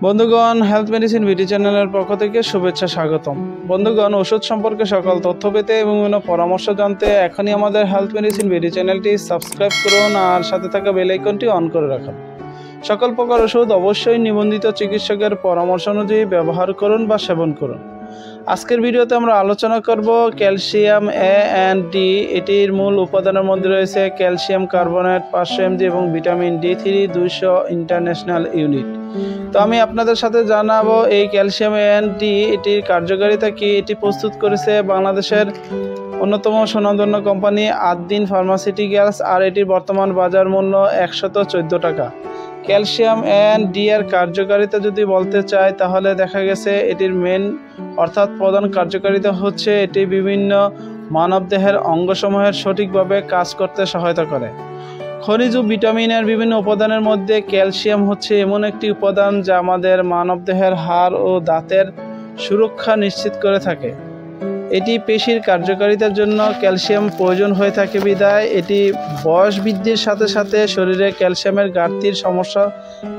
বন্ধুগণ, health medicine ভিডি চ্যানেলের পক্ষ থেকে শুভেচ্ছা স্বাগতম। বন্ধুগণ, ওষুধ সম্পর্কে সকল তথ্য পেতে এবং বিভিন্ন পরামর্শ জানতে এখনই আমাদের হেলথ মেডিসিন ভিডি চ্যানেলটি সাবস্ক্রাইব করুন আর সাথে থাকা বেল আইকনটি অন করে রাখুন। সকল প্রকার ওষুধ অবশ্যই নিবন্ধিত চিকিৎসকের পরামর্শ অনুযায়ী ব্যবহার করুন বা সেবন করুন। আজকের ভিডিওতে আমরা আলোচনা করব ক্যালসিয়াম এ অ্যান্ড ডি। এটির মূল উপাদানের মধ্যে রয়েছে ক্যালসিয়াম কার্বনেট 500 mg এবং ভিটামিন D3 200 ইন্টারন্যাশনাল ইউনিট। তো আমি আপনাদের সাথে জানাবো এই ক্যালসিয়াম এ অ্যান্ড ডি এটির কার্যকারিতা কি। এটি প্রস্তুত করেছে বাংলাদেশের অন্যতম সুনামধন্য কোম্পানি আদ্দিন ফার্মাসিউটিক্যালস আর এটির বর্তমান বাজার মূল্য 114 টাকা। ক্যালসিয়াম অ্যান্ড ডি এর কার্যকারিতা যদি বলতে চাই তাহলে দেখা গেছে এটির মেন অর্থাৎ প্রধান কার্যকারিতা হচ্ছে এটি বিভিন্ন মানবদেহের অঙ্গসমূহের সঠিকভাবে কাজ করতে সহায়তা করে। খনিজ ও ভিটামিনের বিভিন্ন উপাদানের মধ্যে ক্যালসিয়াম হচ্ছে এমন একটি উপাদান যা আমাদের মানবদেহের হাড় ও দাঁতের সুরক্ষা নিশ্চিত করে থাকে। এটি পেশির কার্যকারিতার জন্য ক্যালসিয়াম প্রয়োজন হয়ে থাকে বিধায় এটি বয়স বৃদ্ধির সাথে সাথে শরীরে ক্যালসিয়ামের ঘাটতির সমস্যা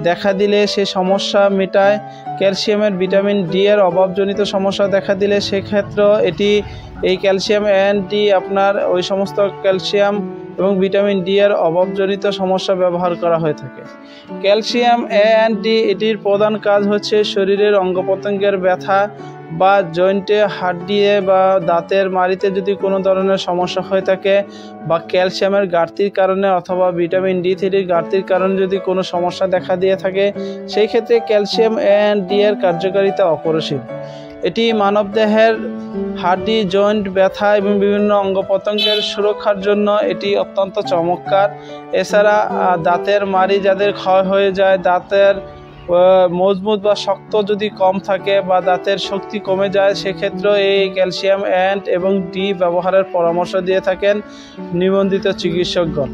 দেখা দিলে সে সমস্যা মেটায়। ক্যালসিয়ামের ভিটামিন ডি এর অভাবজনিত সমস্যা দেখা দিলে সেক্ষেত্রে এটি এই ক্যালসিয়াম অ্যান্ড ডি আপনার ওই সমস্ত ক্যালসিয়াম এবং ভিটামিন ডি এর অভাবজনিত সমস্যা ব্যবহার করা হয়ে থাকে। ক্যালসিয়াম এ অ্যান্ড ডি এটির প্রধান কাজ হচ্ছে শরীরের অঙ্গ প্রত্যঙ্গের ব্যথা বা জয়েন্টে হাড্ডিতে বা দাঁতের মাড়িতে যদি কোনো ধরনের সমস্যা হয়ে থাকে বা ক্যালসিয়ামের ঘাটতির কারণে অথবা ভিটামিন D3 ঘাটতির কারণে যদি কোনো সমস্যা দেখা দিয়ে থাকে সেই ক্ষেত্রে ক্যালসিয়াম এ অ্যান্ড ডি এর কার্যকারিতা অপরিসীম। এটি মানবদেহের হাড্ডি জয়েন্ট ব্যথা এবং বিভিন্ন অঙ্গ প্রত্যঙ্গের সুরক্ষার জন্য এটি অত্যন্ত চমৎকার। এছাড়া দাঁতের মাড়ি যাদের ক্ষয় হয়ে যায়, দাঁতের মজবুত বা শক্ত যদি কম থাকে বা দাঁতের শক্তি কমে যায় সেক্ষেত্রে এই ক্যালসিয়াম অ্যান্ড এবং ডি ব্যবহারের পরামর্শ দিয়ে থাকেন নিবন্ধিত চিকিৎসকগণ।